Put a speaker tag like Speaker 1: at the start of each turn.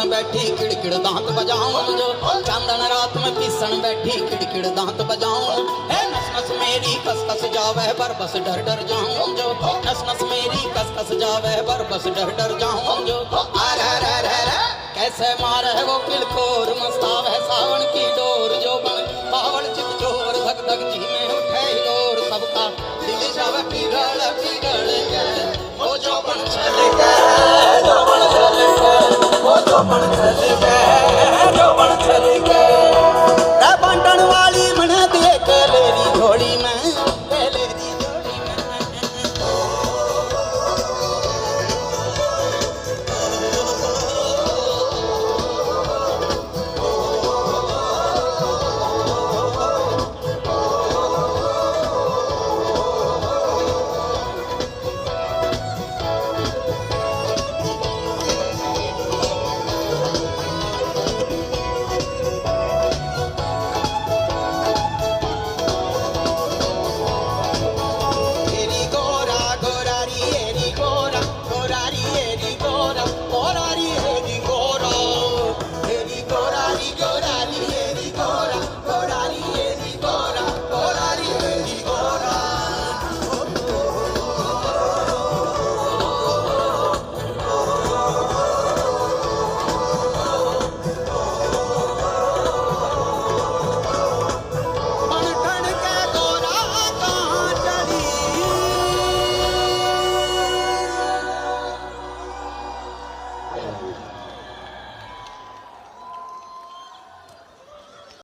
Speaker 1: पीसन बैठी किड़किड़ दांत बजाऊं जो, चांदन रात में पीसन बैठी किड़किड़ दांत बजाऊं। है नस नस मेरी कस कस जावे बर बस डर डर जाऊं जो, नस नस मेरी कस कस जावे बर बस डर डर जाऊं जो। कैसे मारे वो किलकोर मस्तावे सावन की डोर, जो बन पावल चित चोर धक धक जी में उठे हिलोर। सबका दिल जावे पिघल पिघल के वो जो बन चले गए, जो बन चले गए, वो जो बन चले गए, जो बन चले गए।